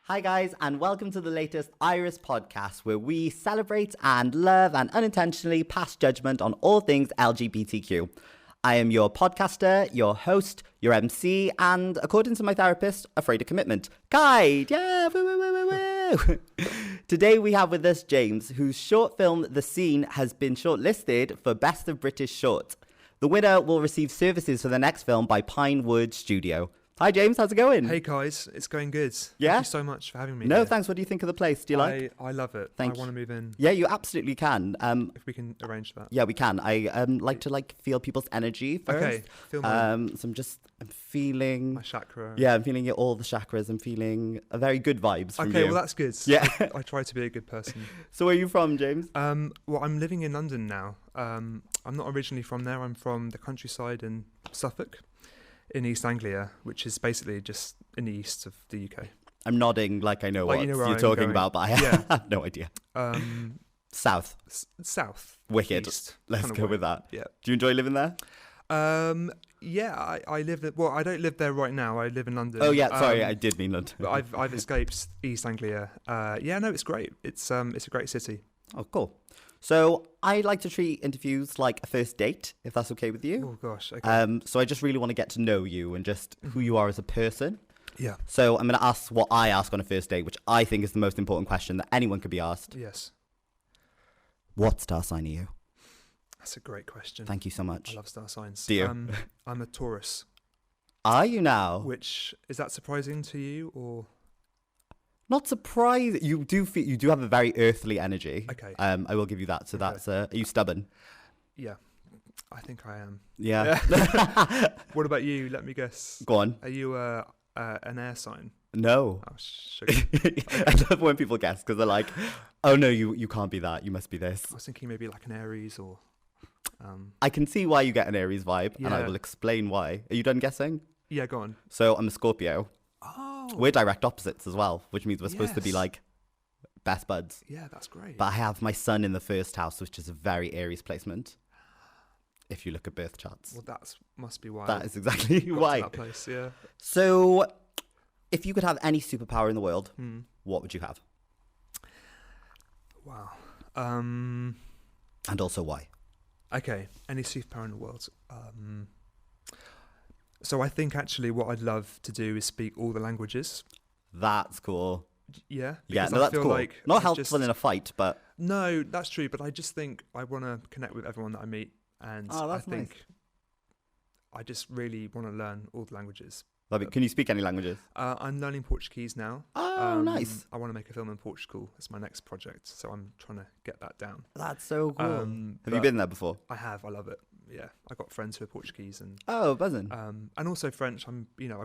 Hi guys, and welcome to the latest Iris podcast, where we celebrate and love and unintentionally pass judgment on all things LGBTQ. I am your podcaster, your host, your MC, and according to my therapist, afraid of commitment. Kayed! Yeah! Woo, woo, woo, woo, woo. Today we have with us James, whose short film The Scene has been shortlisted for Best of British Short. The winner will receive services for the next film by Pinewood Studio. Hi James, how's it going? Hey guys, it's going good. Yeah? Thank you so much for having me. No, here. thanks. What do you think of the place? Do you like? I love it. Thank I want to move in. Yeah, you absolutely can. If we can arrange that. Yeah, we can. I like to feel people's energy first. Okay. Feel my, So I'm feeling my chakra. Yeah, I'm feeling all the chakras. I'm feeling a very good vibes from you. Okay, well that's good. Yeah. I try to be a good person. So where are you from, James? Well, I'm living in London now. I'm not originally from there. I'm from the countryside in Suffolk, in East Anglia, which is basically just in the east of the UK. I'm nodding like I know what you know where you're I'm talking going. about, but I have no idea. South. South. Wicked. East, Let's go with that. Yeah. Do you enjoy living there? Yeah, I live there. Well, I don't live there right now. I live in London. Oh yeah, sorry, I did mean London. But I've escaped East Anglia. Yeah, no, it's great. It's a great city. Oh, cool. So I like to treat interviews like a first date, if that's okay with you. Oh gosh. Okay. So I just really want to get to know you and just who you are as a person. Yeah. So I'm going to ask what I ask on a first date, which I think is the most important question that anyone could be asked. Yes. What star sign are you? That's a great question. Thank you so much. I love star signs. Do you? I'm a Taurus. Are you now? Which is that surprising to you or? Not surprised. You do have a very earthly energy. Okay. I will give you that. So Okay. that's are you stubborn? Yeah, I think I am. Yeah. What about you? Let me guess. Go on. Are you an air sign? No. Oh, sugar. I love when people guess because they're like, "Oh no, you can't be that. You must be this." I was thinking maybe like an Aries or. I can see why you get an Aries vibe, and I Yeah. will explain why. Are you done guessing? Yeah, go on. So I'm a Scorpio. Oh. We're direct opposites as well, which means we're supposed to be Yes. like best buds. Yeah, that's great. But I have my sun in the first house, which is a very Aries placement. If you look at birth charts, Well, that must be why. that is exactly I got why. to that place. Yeah. So, if you could have any superpower in the world, Hmm. what would you have? Wow. And also why? Okay. Any superpower in the world? So I think actually what I'd love to do is speak all the languages. That's cool. Yeah. Yeah, because no, I that's feel cool. like Not I helpful just- in a fight, but No, that's true. But I just think I want to connect with everyone that I meet, and Oh, I that's nice. think I just really want to learn all the languages. can you speak any languages? I'm learning Portuguese now. Oh, nice. I want to make a film in Portugal. It's my next project, so I'm trying to get that down. That's so cool. Have you but been there before? I have. I love it. Yeah, I got friends who are Portuguese and Oh, buzzing. and also French. I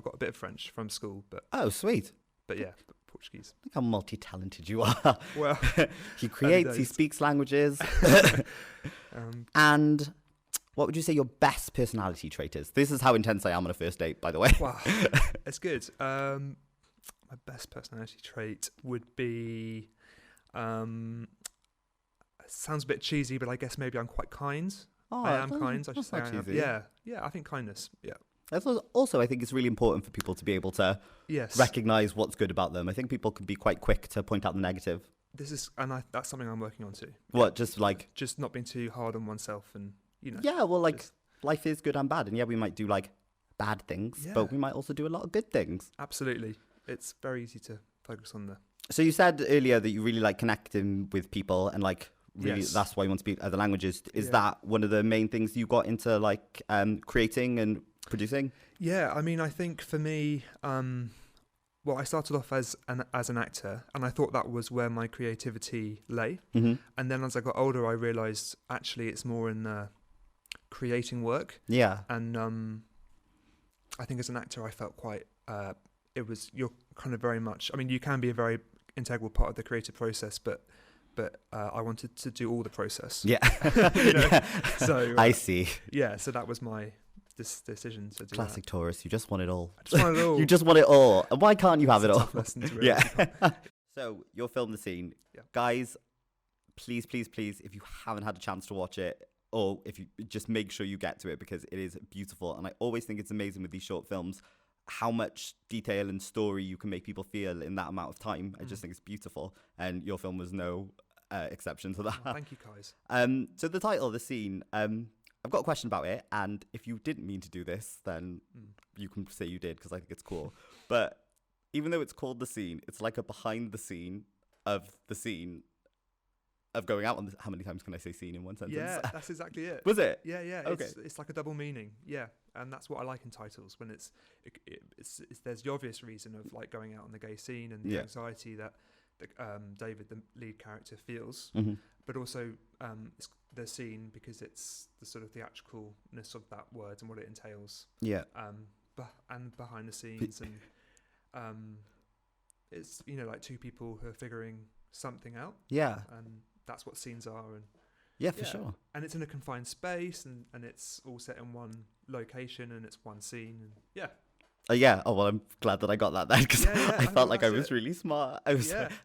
got a bit of French from school, but Oh, sweet. yeah, Portuguese. Look how multi-talented you are. Well, He creates, he days. speaks languages. um, And what would you say your best personality trait is? This is how intense I am on a first date, by the way. wow, it's good. My best personality trait would be. It sounds a bit cheesy, but I guess maybe I'm quite kind. Oh, I am kind. I should that's say not I am. cheesy. Yeah. I think kindness. Yeah. That's also, I think it's really important for people to be able to Yes. recognize what's good about them. I think people can be quite quick to point out the negative. That's something I'm working on too. What, just like, Just not being too hard on oneself, and yeah, well, like, just- life is good and bad. And yeah, we might do like bad things, Yeah. but we might also do a lot of good things. Absolutely. It's very easy to focus on the. So you said earlier that you really like connecting with people and like really Yes. that's why you want to speak other languages. Is Yeah. that one of the main things you got into like creating and producing? Yeah, I mean, I think for me, well, I started off as an actor, and I thought that was where my creativity lay. Mm-hmm. And then as I got older, I realised actually it's more in creating work. Yeah. And I think as an actor, I felt quite. You're kind of very much. I mean, you can be a very integral part of the creative process, but I wanted to do all the process. Yeah. You know? Yeah. So I see. yeah, so that was my decision to do Classic Taurus. You just want it all. that. I just wanted it all. You just want it all. And why can't you have it It's a all? tough lesson to realise you Yeah. can't. So you'll film The Scene. Yeah. Guys, please, please, please, if you haven't had a chance to watch it, or if you just make sure you get to it because it is beautiful. And I always think it's amazing with these short films how much detail and story you can make people feel in that amount of time. I just think it's beautiful, and your film was no exception to that. Oh, thank you, guys. So the title of the scene, I've got a question about it, and if you didn't mean to do this, then you can say you did, because I think it's cool. But even though it's called The Scene, it's like a behind the scene of the scene of going out on this. How many times can I say scene in one sentence? Yeah, that's exactly it. Was it? Yeah. Okay. It's like a double meaning. Yeah, and that's what I like in titles, when it's there's the obvious reason of like going out on the gay scene and the anxiety that David, the lead character, feels, but also it's the scene because it's the sort of theatricalness of that word and what it entails. Yeah. And behind the scenes, and it's like two people who are figuring something out. Yeah. And that's what scenes are. And yeah, for sure. And it's in a confined space, and it's all set in one location, and it's one scene. And yeah. Yeah. Oh well, I'm glad that I got that then, because I felt like I was it. really smart. I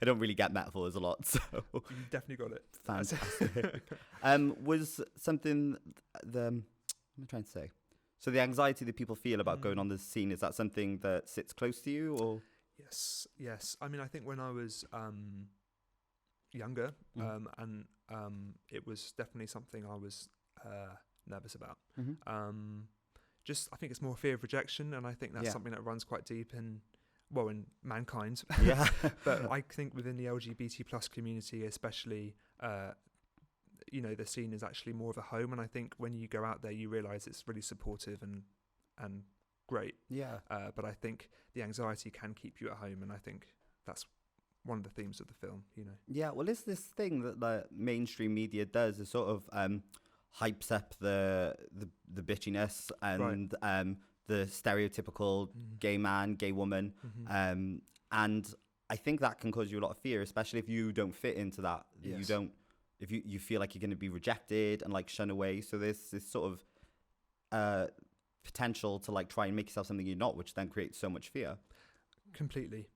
don't really get metaphors a lot, so you definitely got it. Fantastic. Was something what am I trying to say? So the anxiety that people feel about going on the scene, is that something that sits close to you, or? Yes. I mean, I think when I was younger, and it was definitely something I was nervous about. I think it's more fear of rejection, and I think that's something that runs quite deep in mankind. Yeah. But I think within the LGBT plus community, especially, the scene is actually more of a home, and I think when you go out there, you realise it's really supportive and great. Yeah. But I think the anxiety can keep you at home, and I think that's one of the themes of the film. Yeah. Well, it's this thing that the mainstream media does, is sort of hypes up the bitchiness and the stereotypical gay man, gay woman, and I think that can cause you a lot of fear, especially if you don't fit into that. Yes. You don't. If you feel like you're going to be rejected and like shunned away, so there's this sort of potential to like try and make yourself something you're not, which then creates so much fear. Completely.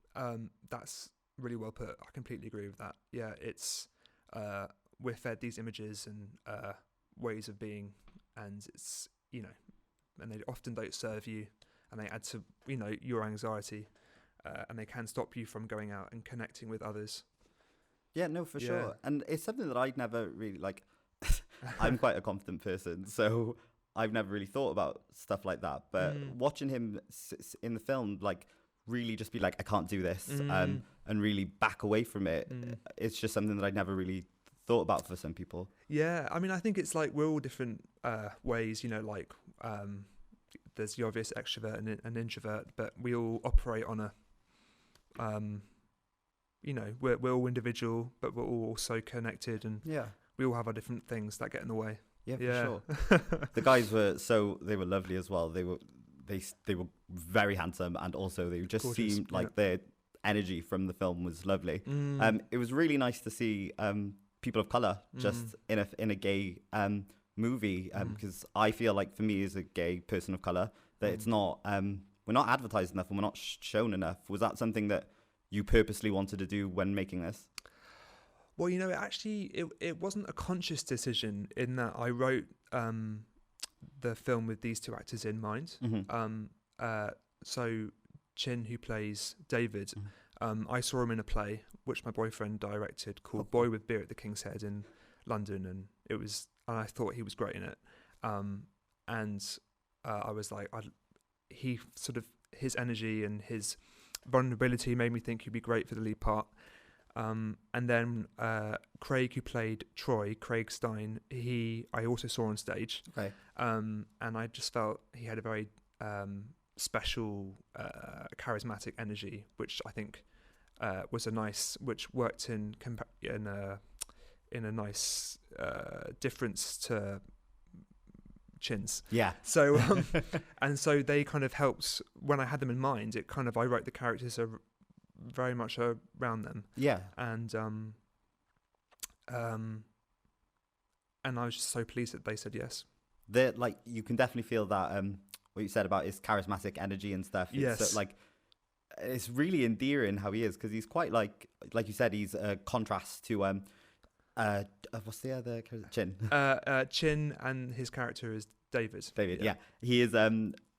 That's really well put. I completely agree with that. Yeah, it's we're fed these images and ways of being, and it's and they often don't serve you, and they add to your anxiety, and they can stop you from going out and connecting with others. Yeah, no, for sure. And it's something that I'd never really like. I'm quite a confident person, so I've never really thought about stuff like that. But watching him in the film, like, really just be like, I can't do this, and really back away from it, it's just something that I'd never really thought about for some people. Yeah, I mean, I think it's like we're all different ways, like there's the obvious extrovert and introvert, but we all operate on a we're all individual, but we're all also connected, and we all have our different things that get in the way. Yeah, for sure. The guys they were lovely as well. They were very handsome, and also they just gorgeous. Seemed like their energy from the film was lovely. It was really nice to see people of color just in a gay movie, because I feel like for me as a gay person of color that it's not we're not advertised enough and we're not shown enough. Was that something that you purposely wanted to do when making this? Well, it wasn't a conscious decision, in that I wrote the film with these two actors in mind. So Chin, who plays David, I saw him in a play which my boyfriend directed called Boy with Beer at the King's Head in London, and I thought he was great in it. I was like, his energy and his vulnerability made me think he'd be great for the lead part. And then Craig, who played Troy, Craig Stein, I also saw on stage. Okay. And I just felt he had a very special, charismatic energy, which I think which worked in a nice difference to Chin's. Yeah. So and so they kind of helped when I had them in mind. I wrote the characters very much around them. Yeah. And I was just so pleased that they said yes. You can definitely feel that what you said about his charismatic energy and stuff. Yes. It's really endearing how he is, because he's quite like you said, he's a contrast to what's the other character? Chin. Chin, and his character is David. Yeah. He is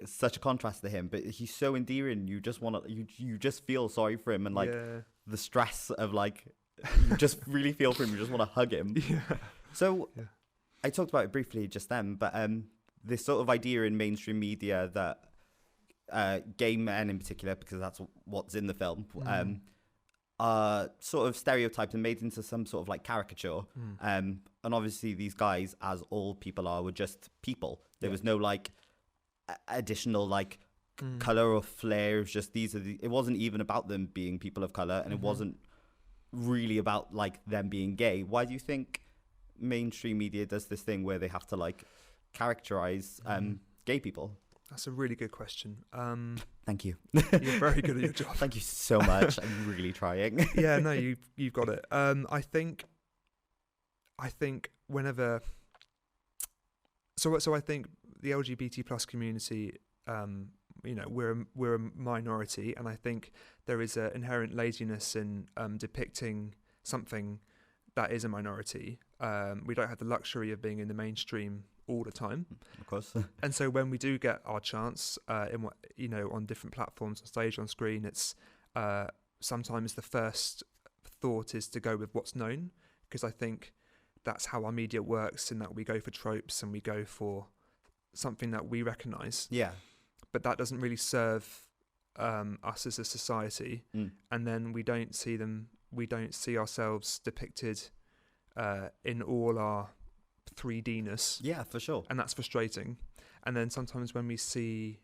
such a contrast to him, but he's so endearing. You just want to, you just feel sorry for him, and like the stress of like, you just really feel for him. You just want to hug him. Yeah. So I talked about it briefly just then, but this sort of idea in mainstream media that gay men in particular, because that's what's in the film, are sort of stereotyped and made into some sort of like caricature. And obviously these guys, as all people are, were just people. There was no like additional like color or flair. It was just it wasn't even about them being people of color, and it wasn't really about like them being gay. Why do you think mainstream media does this thing where they have to like characterize gay people? That's a really good question. Thank you. You're very good at your job. Thank you so much. I'm really trying. Yeah, no, you've got it. I think whenever, so I think the LGBT plus community, we're a minority, and I think there is an inherent laziness in depicting something that is a minority. We don't have the luxury of being in the mainstream all the time, of course. And so when we do get our chance, on different platforms, on stage, on screen, it's sometimes the first thought is to go with what's known, because I think that's how our media works, in that we go for tropes and we go for something that we recognise. Yeah. But that doesn't really serve us as a society, and then we don't see ourselves depicted in all our 3D-ness. Yeah, for sure. And that's frustrating. And then sometimes when we see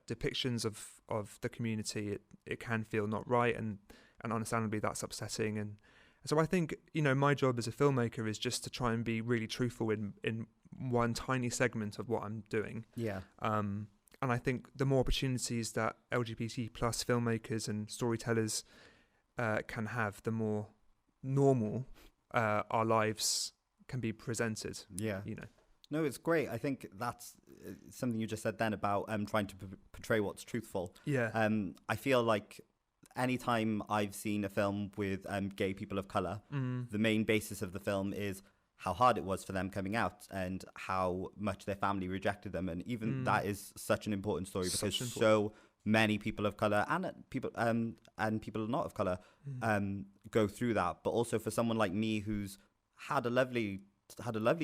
depictions of the community, it can feel not right, and understandably that's upsetting. And so I think, my job as a filmmaker is just to try and be really truthful in one tiny segment of what I'm doing. Yeah. And I think the more opportunities that LGBT plus filmmakers and storytellers can have, the more normal our lives can be presented. Yeah. No, it's great. I think that's something you just said then about trying to portray what's truthful. Yeah. I feel like anytime I've seen a film with gay people of colour, the main basis of the film is how hard it was for them coming out and how much their family rejected them. And even that is such an important story, because so many people of colour and people not of colour go through that. But also for someone like me who's had a lovely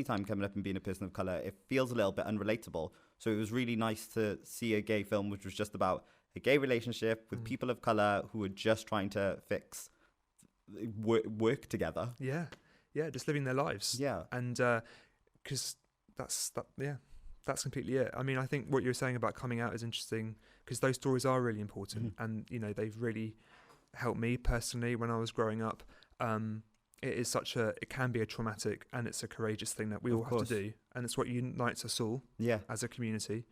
time coming up and being a person of colour, it feels a little bit unrelatable. So it was really nice to see a gay film which was just about a gay relationship with people of colour who were just trying to work together. Yeah, just living their lives. Yeah. And because that's completely it. I mean, I think what you're saying about coming out is interesting, because those stories are really important, and they've really helped me personally when I was growing up. It can be a traumatic and it's a courageous thing that we all have to do, and it's what unites us all as a community.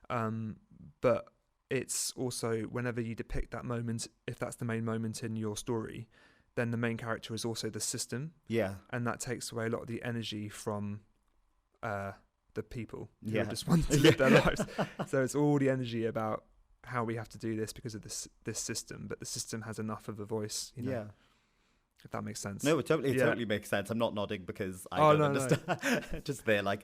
But it's also, whenever you depict that moment, if that's the main moment in your story, then the main character is also the system. Yeah. And that takes away a lot of the energy from the people who just want to live their lives. So it's all the energy about how we have to do this because of this system, but the system has enough of a voice, Yeah. If that makes sense. No, it totally makes sense. I'm not nodding because I don't understand. No. Just there like,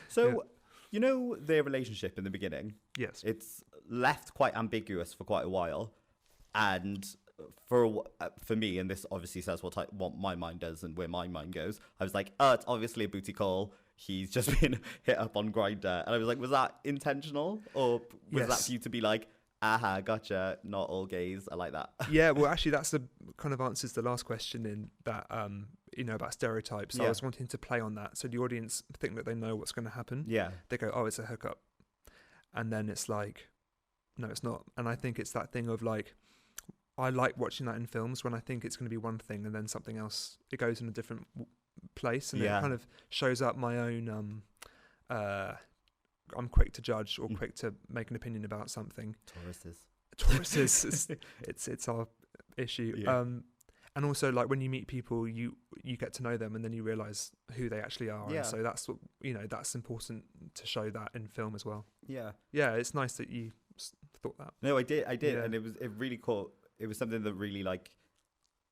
So, their relationship in the beginning. Yes. It's left quite ambiguous for quite a while. And for me, and this obviously says what my mind does and where my mind goes, I was like, it's obviously a booty call. He's just been hit up on Grindr. And I was like, was that intentional? Or was that for you to be like, aha, gotcha, not all gays are like that? Yeah, well, actually, that's the kind of answers the last question in that, about stereotypes. I was wanting to play on that. So the audience think that they know what's going to happen. Yeah. They go, oh, it's a hookup. And then it's like, no, it's not. And I think it's that thing of like, I like watching that in films when I think it's going to be one thing and then something else, it goes in a different place, and it kind of shows up my own, I'm quick to judge or quick to make an opinion about something. Tauruses. It's our issue. Yeah. And also, like, when you meet people, you get to know them, and then you realise who they actually are. Yeah. And so that's what, that's important to show that in film as well. Yeah. Yeah, it's nice that you thought that. No, I did, yeah. And it really caught. It was something that really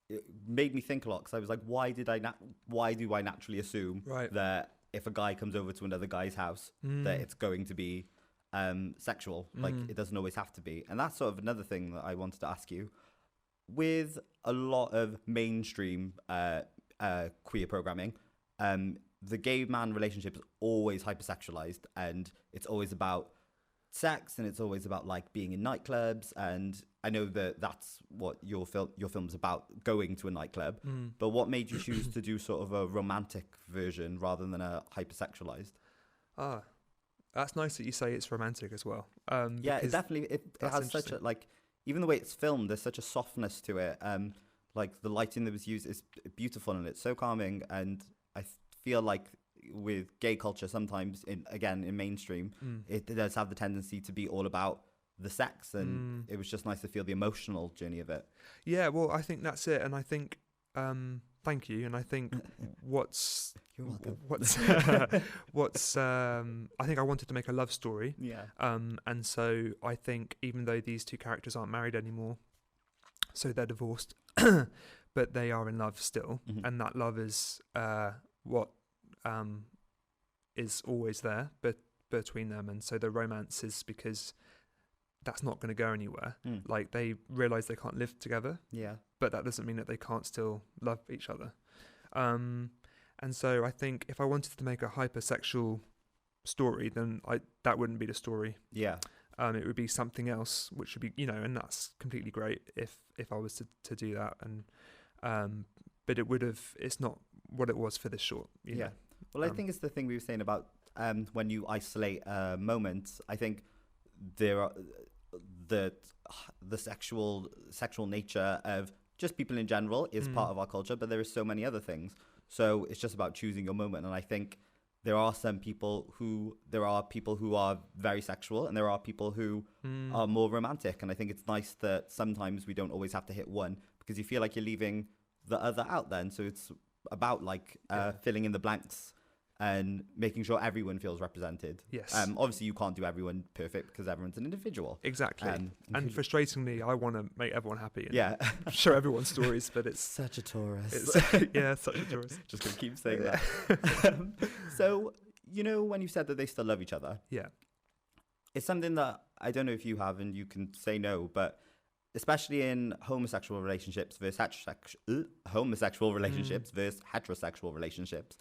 it made me think a lot, because I was like, why do I naturally assume that if a guy comes over to another guy's house, that it's going to be sexual. Like, it doesn't always have to be. And that's sort of another thing that I wanted to ask you. With a lot of mainstream queer programming, the gay man relationship is always hypersexualized, and it's always about sex, and it's always about like being in nightclubs. And I know that that's what your film's about, going to a nightclub. But what made you choose to do sort of a romantic version rather than a hypersexualized? That's nice that you say it's romantic as well. Yeah, it definitely it has such a, like, even the way it's filmed, there's such a softness to it. Like, the lighting that was used is beautiful, and it's so calming. And I feel like with gay culture, sometimes in mainstream, it does have the tendency to be all about the sex, and it was just nice to feel the emotional journey of it. Yeah, well, I think that's it. And I think thank you. And I think You're welcome. I think I wanted to make a love story. Yeah. And so I think, even though these two characters aren't married anymore, so they're divorced, but they are in love still, and that love is what is always there between them. And so the romance is because that's not going to go anywhere. Like, they realize they can't live together, but that doesn't mean that they can't still love each other. And so I think if I wanted to make a hypersexual story, then that wouldn't be the story. It would be something else, which would be, and that's completely great if I was to do that. And but it's not what it was for this short. You know? Well, I think it's the thing we were saying about when you isolate a moment. I think there are the sexual nature of just people in general is part of our culture, but there are so many other things. So it's just about choosing your moment. And I think there are people who are very sexual, and there are people who are more romantic. And I think it's nice that sometimes we don't always have to hit one, because you feel like you're leaving the other out then. So it's about filling in the blanks and making sure everyone feels represented. Yes. Obviously, you can't do everyone perfect because everyone's an individual. Exactly. And frustratingly, I want to make everyone happy. And show everyone stories, but it's such a tourist. Such a tourist. Just gonna keep saying that. So, when you said that they still love each other. Yeah. It's something that I don't know if you have, and you can say no, but especially in homosexual relationships versus heterosexual relationships,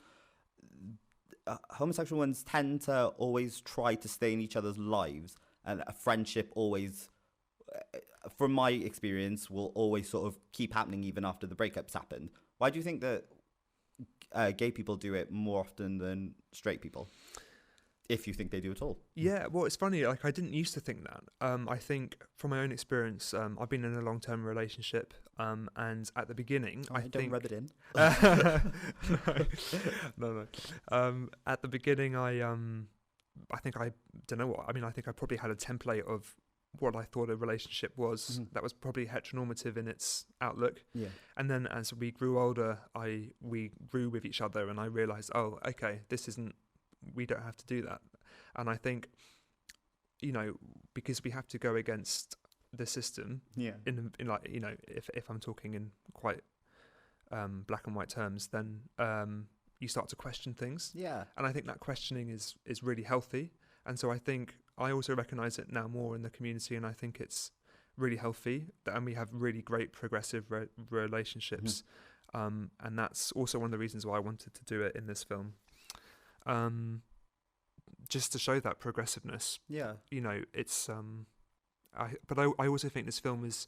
homosexual ones tend to always try to stay in each other's lives, and a friendship always, from my experience, will always sort of keep happening even after the breakups happened. Why do you think that gay people do it more often than straight people? If you think they do at all. Yeah, well, it's funny. Like, I didn't used to think that. I think from my own experience, I've been in a long-term relationship, and at the beginning, don't rub it in. No. At the beginning, I think I don't know what. I mean, I think I probably had a template of what I thought a relationship was. That was probably heteronormative in its outlook. Yeah. And then as we grew older, we grew with each other, and I realized, oh, okay, we don't have to do that. And I think, because we have to go against the system, in like, if I'm talking in quite black and white terms, then you start to question things. Yeah. And I think that questioning is really healthy. And so I think I also recognize it now more in the community, and I think it's really healthy, and we have really great progressive relationships. And that's also one of the reasons why I wanted to do it in this film. Just to show that progressiveness. Yeah. It's but I also think this film is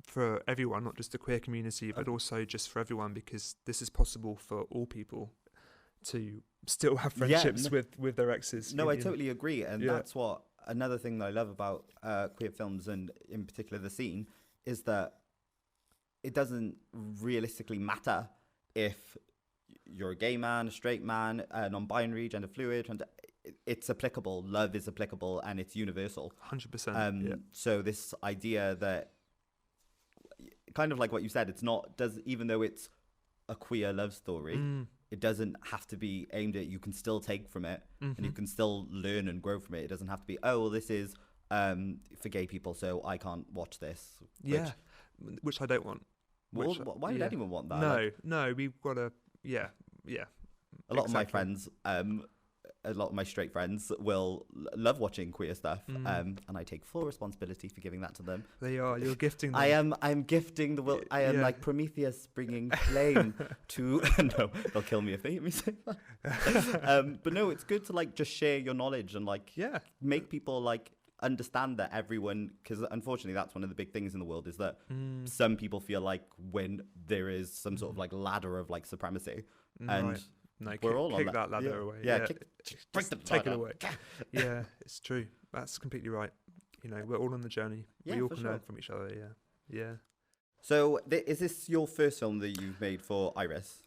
for everyone, not just the queer community, but also just for everyone, because this is possible for all people to still have friendships with their exes. No, I totally agree. And that's what another thing that I love about queer films, and in particular the scene, is that it doesn't realistically matter if you're a gay man, a straight man, non-binary, gender fluid. It's applicable. Love is applicable, and it's universal. 100%. So this idea that, kind of like what you said, even though it's a queer love story, it doesn't have to be aimed at. You can still take from it, and you can still learn and grow from it. It doesn't have to be, oh, well, this is for gay people, so I can't watch this. Which I don't want. Why would anyone want that? No, we've got to. A lot of my friends, a lot of my straight friends will love watching queer stuff, and I take full responsibility for giving that to them. You're gifting them. I'm gifting the will. I am like Prometheus bringing flame to. No, they'll kill me if they hear me say that. But no, it's good to like just share your knowledge and like make people like understand that everyone, because unfortunately that's one of the big things in the world is that some people feel like when there is some sort of like ladder of like supremacy, and right. No, we're all on that ladder away. Yeah, take it away. Yeah, it's true. That's completely right. You know, we're all on the journey. Yeah, we all for can sure. learn from each other. Yeah. So is this your first film that you've made for Iris?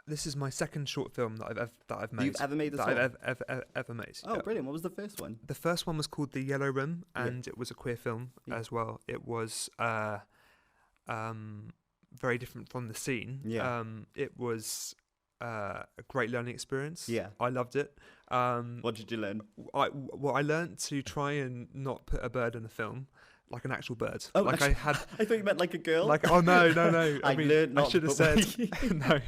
This is my second short film that I've made. You've ever made this that film? I've ever made. Oh, brilliant! What was the first one? The first one was called The Yellow Room, and it was a queer film as well. It was very different from The Scene. Yeah. It was a great learning experience. Yeah. I loved it. What did you learn? I learned to try and not put a bird in the film, like an actual bird. Oh, like actually, I had. I thought you meant like a girl. Like no. I mean, learned not. I should have said no.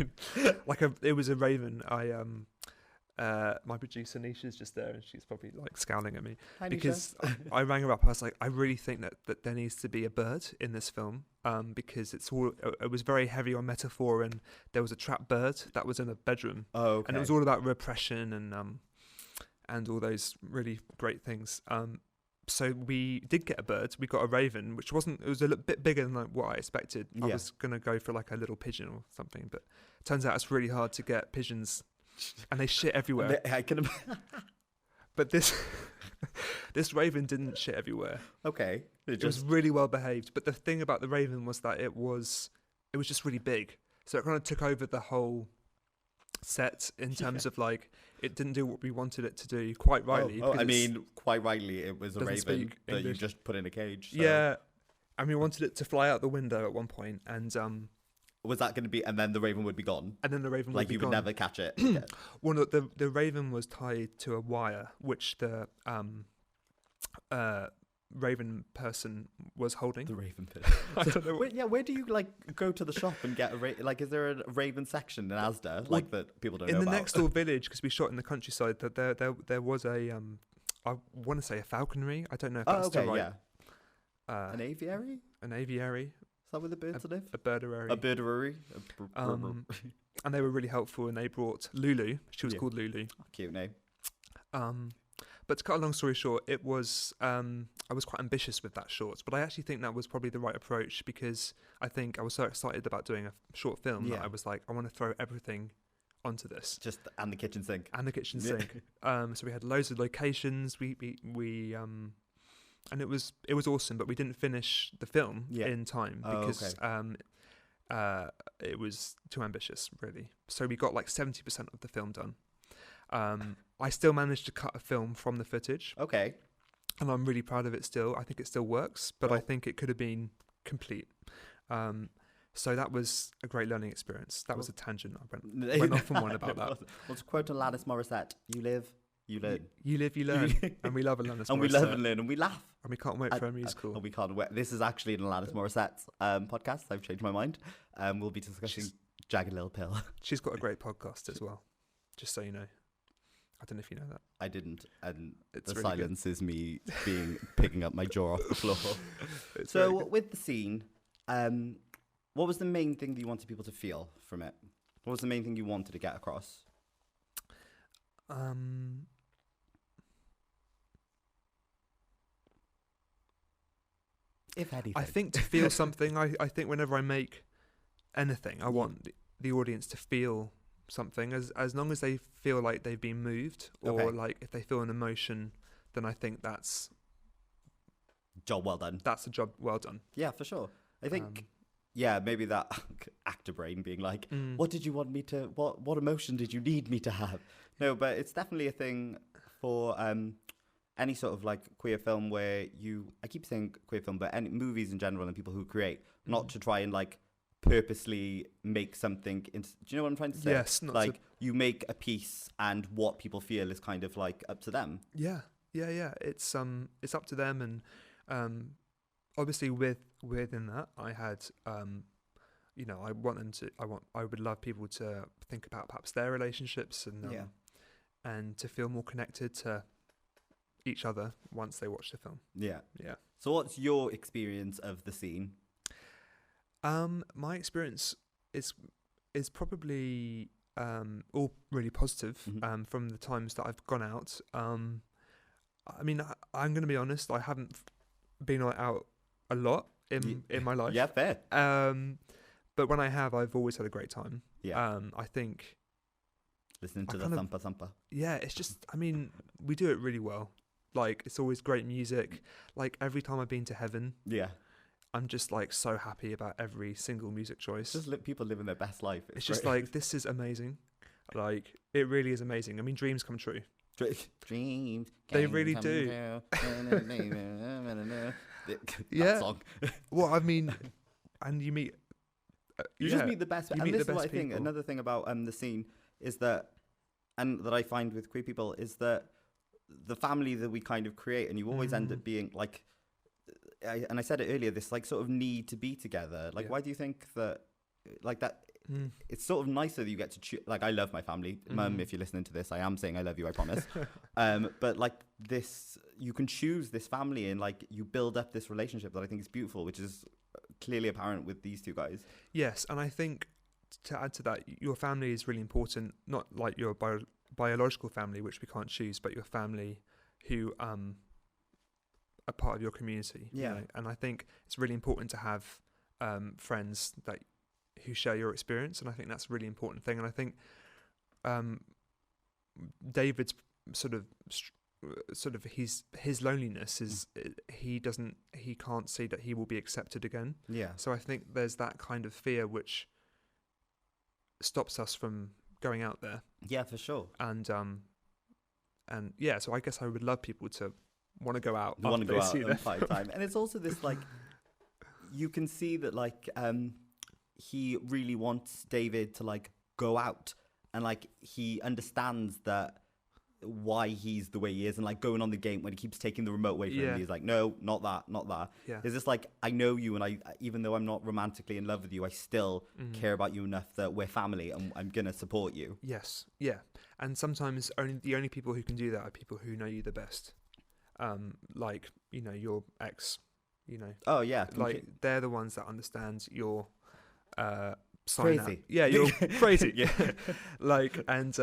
Like it was a raven. My producer Nisha's just there, and she's probably like scowling at me. Hi, because I rang her up. I was like, I really think that there needs to be a bird in this film, because it was very heavy on metaphor, and there was a trapped bird that was in a bedroom. Oh, okay. And it was all about repression and all those really great things. So we did get a bird. We got a raven, which it was a little bit bigger than like what I expected. I was gonna go for like a little pigeon or something, but it turns out it's really hard to get pigeons, and they shit everywhere. I can. But this raven didn't shit everywhere. Okay, it was really well behaved. But the thing about the raven was that it was just really big, so it kind of took over the whole set in terms of like it didn't do what we wanted it to do, quite rightly. I mean, quite rightly, it was a raven that you just put in a cage. So. Yeah, and we wanted it to fly out the window at one point, and was that going to be? And then the raven would be gone. And then the raven would be gone. Like you would never catch it. Well, no, the raven was tied to a wire, which the raven person was holding. The raven person. I don't know. Where do you like go to the shop and get a like? Is there a raven section in Asda like that people don't know about? In the next door village, because we shot in the countryside, that there was a I want to say a falconry. I don't know if that's the right. An aviary. An aviary. Is that where the birds live? A birderary. A birderary. And they were really helpful, and they brought Lulu. She was called Lulu. Cute name. But to cut a long story short, it was I was quite ambitious with that short, but I actually think that was probably the right approach, because I think I was so excited about doing a short film that I was like, I want to throw everything onto this. And the kitchen sink. And the kitchen sink. So we had loads of locations. We and it was awesome, but we didn't finish the film in time because it was too ambitious, really. So we got like 70% of the film done. I still managed to cut a film from the footage. Okay. And I'm really proud of it still. I think it still works, but I think it could have been complete. So that was a great learning experience. That was a tangent. I went off on one about that. Well, to quote Alanis Morissette, you live, you learn. You live, you learn. And we love Alanis Morissette. And we love and learn, and we laugh. And we can't wait for a musical. And we can't wait. This is actually an Alanis Morissette podcast. I've changed my mind. We'll be discussing Jagged Little Pill. She's got a great podcast as well, just so you know. I don't know if you know that. I didn't, and it's the really silence good. is me picking up my jaw off the floor. So with the scene, what was the main thing that you wanted people to feel from it? What was the main thing you wanted to get across? If anything, I think to feel something. I think whenever I make anything, I want the audience to feel something, as long as they feel like they've been moved, or like if they feel an emotion, then I think that's job well done. That's a job well done. Yeah, for sure. I think maybe that actor brain being like, what did you want me to, what emotion did you need me to have? No, but it's definitely a thing for any sort of like queer film where I keep saying queer film, but any movies in general and people who create, not to try and like purposely make something do you know what I'm trying to say? Yes, like you make a piece, and what people feel is kind of like up to them. Yeah. It's up to them, and obviously within that I had I want them to. I would love people to think about perhaps their relationships and to feel more connected to each other once they watch the film. Yeah. Yeah. So what's your experience of the scene? My experience is probably all really positive. From the times that I've gone out. I mean, I'm going to be honest. I haven't been out a lot in my life. Yeah, fair. But when I have, I've always had a great time. Yeah. I think Listening to the thumper. Yeah, it's just. I mean, we do it really well. Like, it's always great music. Like, every time I've been to Heaven, Yeah. I'm just like so happy about every single music choice. Just people living their best life. It's just like, this is amazing. Like, it really is amazing. I mean, dreams come true. Dreams. They really do. That song. Well, I mean, and you meet. You just meet the best. You And meet this the is what I best think. people. Another thing about the scene is that, and that I find with queer people, is that the family that we kind of create, and you always end up being like, and I said it earlier, this like sort of need to be together. Like, why do you think that, like that? It's sort of nicer that you get to choose. Like, I love my family. Mum, if you're listening to this, I am saying I love you, I promise. But like this, you can choose this family, and like you build up this relationship that I think is beautiful, which is clearly apparent with these two guys. Yes, and I think to add to that, your family is really important. Not like your biological family, which we can't choose, but your family who are part of your community. Yeah. And I think it's really important to have friends who share your experience, and I think that's a really important thing. And I think David's sort of his loneliness is he can't see that he will be accepted again. Yeah. So I think there's that kind of fear which stops us from going out there. Yeah, for sure. And yeah, so I guess I would love people to want to go out. They want to go out see and find time. And it's also this like, you can see that like he really wants David to like go out, and like he understands that why he's the way he is, and like going on the game when he keeps taking the remote away from him, he's like, no, not that. Yeah. There's this like, I know you, and I, even though I'm not romantically in love with you, I still care about you enough that we're family, and I'm gonna support you. Yes, yeah. And sometimes the only people who can do that are people who know you the best. Like, your ex, Oh yeah, like they're the ones that understand your crazy. Out. Yeah, you're crazy. Yeah. Like, and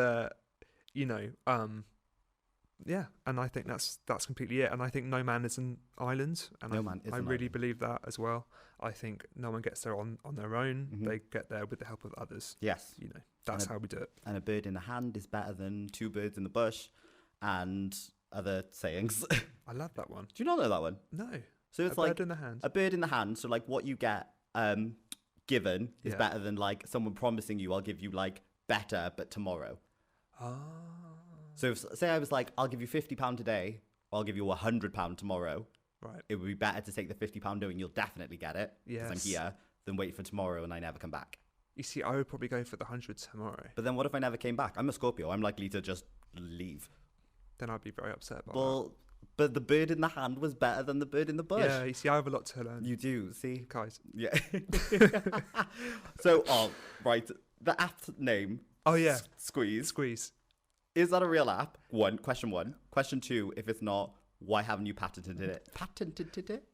yeah, and I think that's completely it. And I think no man is an island, and I really believe that as well. I think no one gets there on their own. They get there with the help of others. Yes. That's how we do it. And a bird in the hand is better than two birds in the bush, and other sayings. I love that one. Do you not know that one? No. So it's a like bird in the hand. A bird in the hand. So like what you get given is better than like someone promising you, I'll give you like better, but tomorrow. Ah. So say I was like, I'll give you £50 today, or I'll give you £100 tomorrow. Right. It would be better to take the £50 knowing you'll definitely get it, because I'm here, than wait for tomorrow and I never come back. You see, I would probably go for the 100 tomorrow. But then what if I never came back? I'm a Scorpio. I'm likely to just leave. Then I'd be very upset about that. But the bird in the hand was better than the bird in the bush. Yeah, you see, I have a lot to learn. You do, see? Guys. Yeah. So, right. The app name. Oh, yeah. Squeeze. Is that a real app? Question one. Question two, if it's not, why haven't you patented it? Patented it?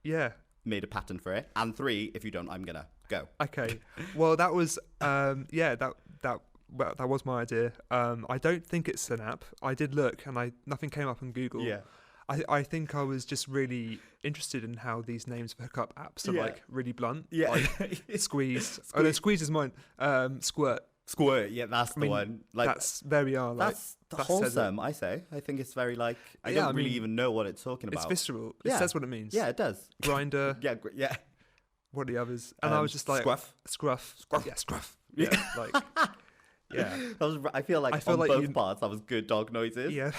Yeah. Made a patent for it. And three, if you don't, I'm gonna go. Okay. Well, that was, that was my idea. I don't think it's an app. I did look, and nothing came up on Google. Yeah. I think I was just really interested in how these names for hookup apps are like really blunt. Yeah. Like Squeeze. Oh no, Squeeze is mine. Squirt. Yeah, that's the one. Like, there we are. Like, that's wholesome, I say. I think it's very like, I don't really even know what it's talking about. It's visceral. It says what it means. Yeah, it does. Grinder. Yeah. What are the others? And I was just like... Scruff. Yeah, scruff. Yeah, like... Yeah. I feel like both parts, that was good dog noises. Yeah.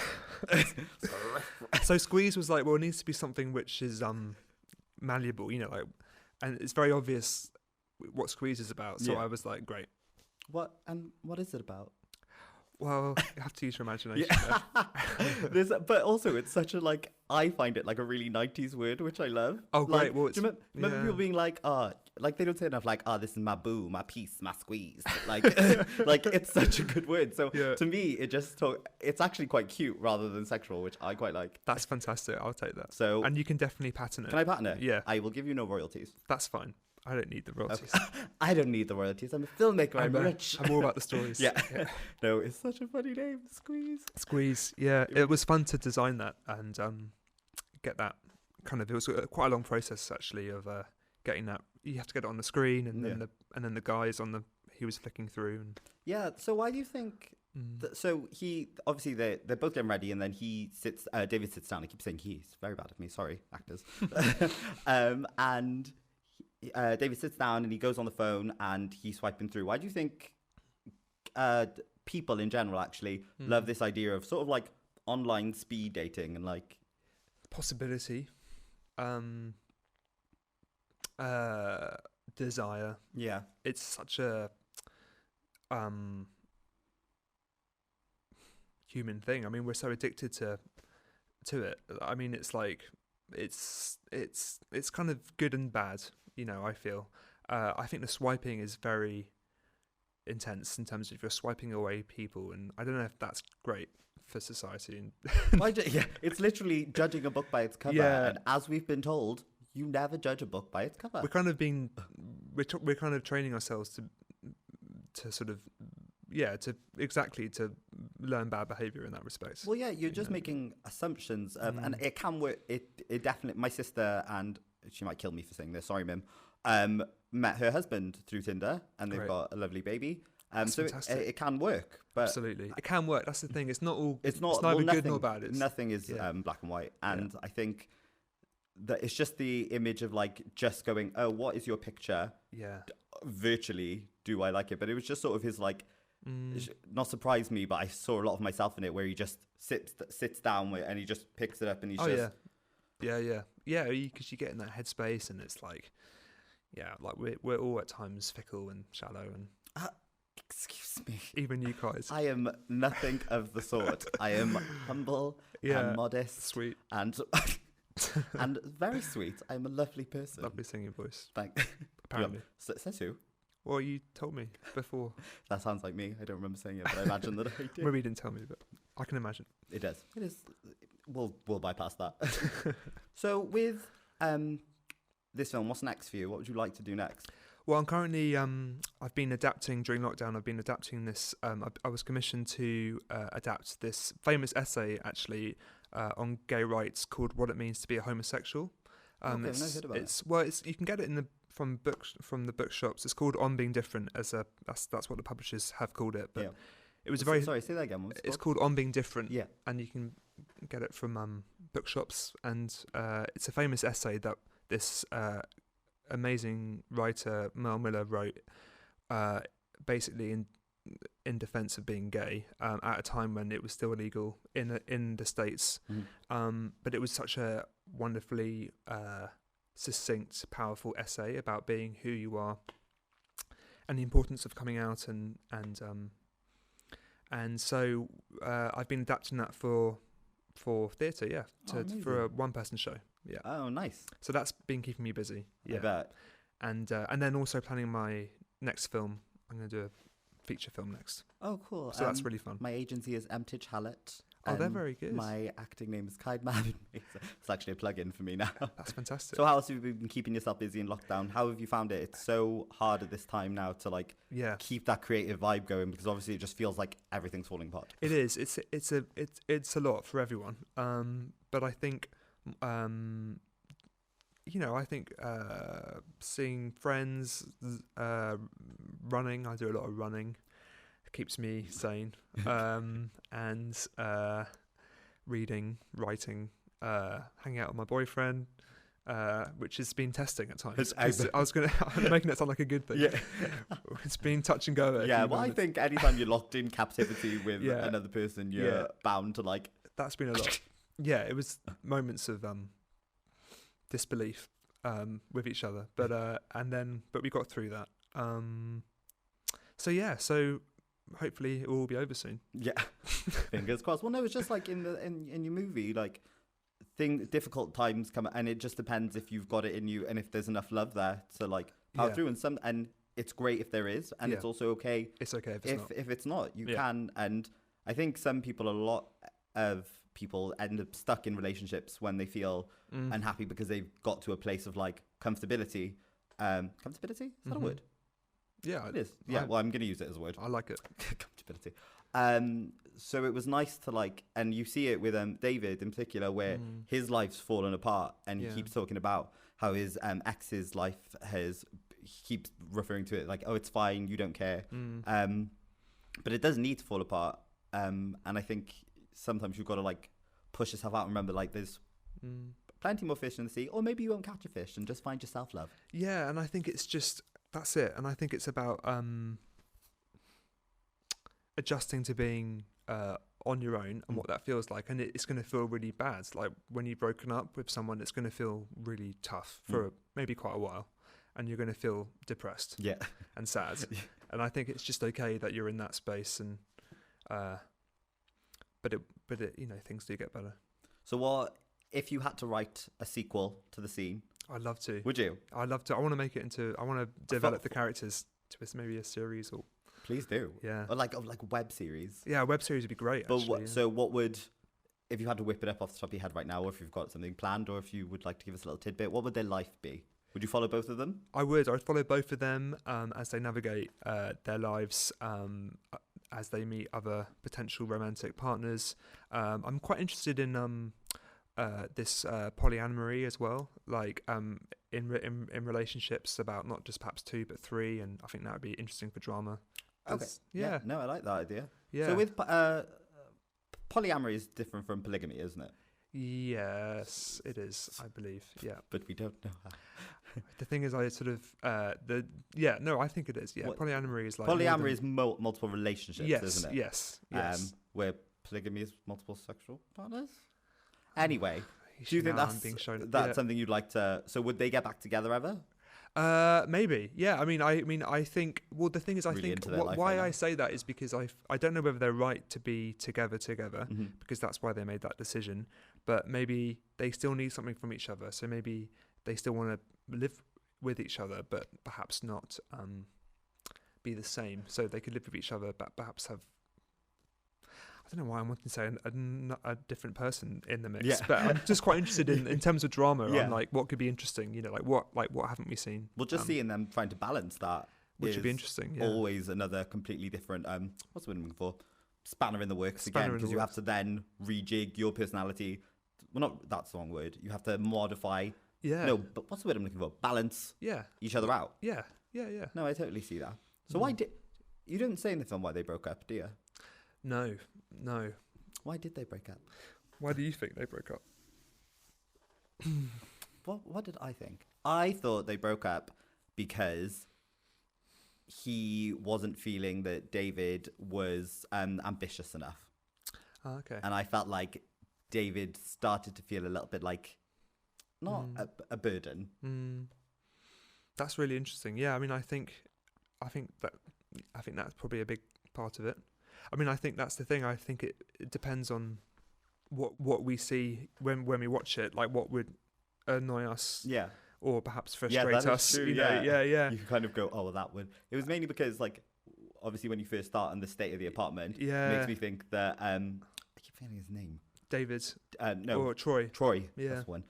So Squeeze was like, well, it needs to be something which is malleable, like, and it's very obvious what Squeeze is about. So I was like, great. What is it about? Well, you have to use your imagination. Yeah. But also, it's such a I find it like a really 90s word, which I love. Oh, great. Like, do you remember people being like, like they don't say enough like, oh, this is my boo, my piece, my squeeze. Like, like it's such a good word. So to me, it's actually quite cute rather than sexual, which I quite like. That's fantastic. I'll take that. So, and you can definitely patent it. Can I patent it? Yeah. I will give you no royalties. That's fine. I don't need the royalties. Okay. I don't need the royalties. I'm a filmmaker. I'm rich. I'm all about the stories. Yeah. No, it's such a funny name. Squeeze. Squeeze. Yeah. It was fun to design that and get that kind of. It was quite a long process actually of getting that. You have to get it on the screen and then the guys on the. He was flicking through. And yeah. So why do you think? So he obviously they're both getting ready, and then he sits. David sits down. I keep saying he's very bad at me. Sorry, actors. And. David sits down and he goes on the phone and he's swiping through. Why do you think people in general actually love this idea of sort of like online speed dating and like possibility, desire? Yeah, it's such a human thing. I mean, we're so addicted to it. I mean, it's like it's kind of good and bad. You know, I feel. I think the swiping is very intense in terms of you're swiping away people, and I don't know if that's great for society. And it's literally judging a book by its cover. Yeah. And as we've been told, you never judge a book by its cover. We're kind of training ourselves to sort of to learn bad behavior in that respect. Well, yeah, you're just making assumptions of, and it can work. It definitely. My sister, and she might kill me for saying this. Sorry, Mim. Met her husband through Tinder, and they've got a lovely baby. So it can work. But absolutely, it can work. That's the thing. It's not all. It's not neither nothing, good nor bad. Nothing is black and white. And I think that it's just the image of like just going, oh, what is your picture? Yeah. Virtually, do I like it? But it was just sort of his like. Not surprised me, but I saw a lot of myself in it where he just sits down and he just picks it up and he's yeah because you get in that headspace and it's like like we're all at times fickle and shallow and excuse me, even you guys. I am nothing of the sort. I am humble and modest, sweet and very sweet. I'm a lovely person. Lovely singing voice. Thanks. Apparently. Says who? Well, you told me before. That sounds like me. I don't remember saying it, but I imagine that I did. Maybe you didn't tell me, but I can imagine. It does. It is. We'll bypass that. So with this film, what's next for you? What would you like to do next? Well, I'm currently, I've been adapting during lockdown. I've been adapting this. I was commissioned to adapt this famous essay, actually, on gay rights called "What It Means to Be a Homosexual." Okay, I've never heard about it. You can get it from the bookshops. It's called "On Being Different" that's what the publishers have called it. But it was sorry, say that again. It's called "On Being Different." Yeah, and you can get it from bookshops. And it's a famous essay that this amazing writer Mel Miller wrote, basically in defense of being gay at a time when it was still illegal in the States. But it was such a wonderfully succinct, powerful essay about being who you are and the importance of coming out and so I've been adapting that for theatre, for a one-person show. Yeah. Oh, nice. So that's been keeping me busy. Yeah. I bet. And then also planning my next film. I'm going to do a feature film next. Oh, cool. So that's really fun. My agency is Emtich Hallett. Oh, they're very good. My acting name is Kayed Mohamed-Mason. It's actually a plug-in for me now. That's fantastic. So how else have you been keeping yourself busy in lockdown? How have you found it? It's so hard at this time now to keep that creative vibe going, because obviously it just feels like everything's falling apart. It is. It's a lot for everyone. But I think seeing friends, running. I do a lot of running. It keeps me sane. And reading, writing, hanging out with my boyfriend, which has been testing at times. I'm making it sound like a good thing. Yeah. It's been touch and go. Yeah, well, I think anytime you're locked in captivity with another person, you're bound to That's been a lot. Yeah, it was moments of disbelief with each other, but we got through that. So hopefully it will all be over soon. Yeah, fingers crossed. Well, no, it's just like in your movie, difficult times come, and it just depends if you've got it in you and if there's enough love there to power through, and it's great if there is, and it's also okay. It's okay if it's not. If it's not, you can. And I think a lot of people end up stuck in relationships when they feel unhappy because they've got to a place of like comfortability. Comfortability? Is that a word? Yeah, it is. Yeah, well, I'm going to use it as a word. I like it. Comfortability. So it was nice to like, and you see it with David in particular, where his life's fallen apart, and he keeps talking about how his ex's life he keeps referring to it like, oh, it's fine, you don't care. But it doesn't need to fall apart. And I think sometimes you've got to like push yourself out and remember like there's plenty more fish in the sea, or maybe you won't catch a fish and just find your self-love. Yeah, and I think it's just, that's it. And I think it's about adjusting to being on your own and what that feels like. And it's going to feel really bad. Like when you've broken up with someone, it's going to feel really tough for maybe quite a while. And you're going to feel depressed and sad. And I think it's just okay that you're in that space. And but it, things do get better. So what if you had to write a sequel to The Scene? I'd love to. Would you? I'd love to. I want to make it into. I want to develop the characters to maybe a series or. Please do. Yeah. Or like a web series. Yeah, a web series would be great. But so what would, if you had to whip it up off the top of your head right now, or if you've got something planned, or if you would like to give us a little tidbit, what would their life be? Would you follow both of them? I would. I'd follow both of them as they navigate their lives, as they meet other potential romantic partners. I'm quite interested in this polyamory as well, like in relationships about not just perhaps 2 but 3, and I think that would be interesting for drama. Okay. Yeah. No, I like that idea. Yeah. So with polyamory is different from polygamy, isn't it? Yes, it is, I believe. Yeah. But we don't know how. The thing is, I sort of I think it is. Yeah. Polyamory is like is multiple relationships, isn't it? Yes. Where polygamy is multiple sexual partners. Anyway, do you think that's something you'd like to? So would they get back together ever? Maybe. Yeah. I think. Well, the thing is, I think why I say that is because I don't know whether they're right to be together, because that's why they made that decision. But maybe they still need something from each other. So maybe they still want to live with each other, but perhaps not be the same. So they could live with each other, but perhaps have. I don't know why I'm wanting to say a different person in the mix, but I'm just quite interested in terms of drama. On like what could be interesting, what haven't we seen? Well, just seeing them trying to balance that, which would be interesting. Yeah. Always another completely different. What's the word I'm looking for? Spanner in the works again, because you have to then rejig your personality. Well, that's the wrong word. You have to modify. Yeah. No, but what's the word I'm looking for? Balance. Yeah. Each other out. Yeah. No, I totally see that. So why did you didn't say in the film why they broke up, do you? No. Why did they break up? Why do you think they broke up? What did I think? I thought they broke up because he wasn't feeling that David was ambitious enough. Oh, okay. And I felt like David started to feel a little bit like not a burden. That's really interesting. Yeah, I think that's probably a big part of it. I think that's the thing. I think it depends on what we see when we watch it, like what would annoy us, or perhaps frustrate us. True, yeah. You kind of go, oh, well, that would. It was mainly because, like, obviously when you first start on the state of the apartment, it makes me think that I keep forgetting his name. David. No. Or Troy. Yeah. That's one.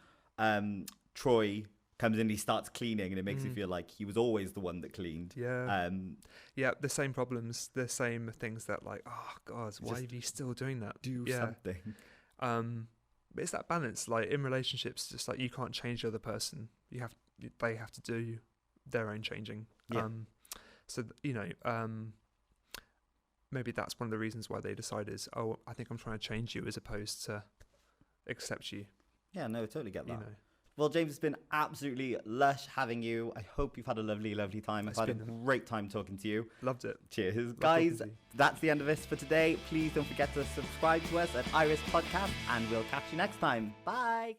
Troy comes in, he starts cleaning, and it makes you feel like he was always the one that cleaned. Yeah. The same problems, the same things that like, oh God, why are you still doing that? Do something. But it's that balance, like in relationships, just like you can't change the other person. They have to do their own changing. Yeah. Maybe that's one of the reasons why they decide is, oh, I think I'm trying to change you as opposed to accept you. Yeah, no, I totally get that. Well, James, it's been absolutely lush having you. I hope you've had a lovely, lovely time. I've had a great time talking to you. Loved it. Cheers. Guys, that's the end of this for today. Please don't forget to subscribe to us at Iris Podcast, and we'll catch you next time. Bye.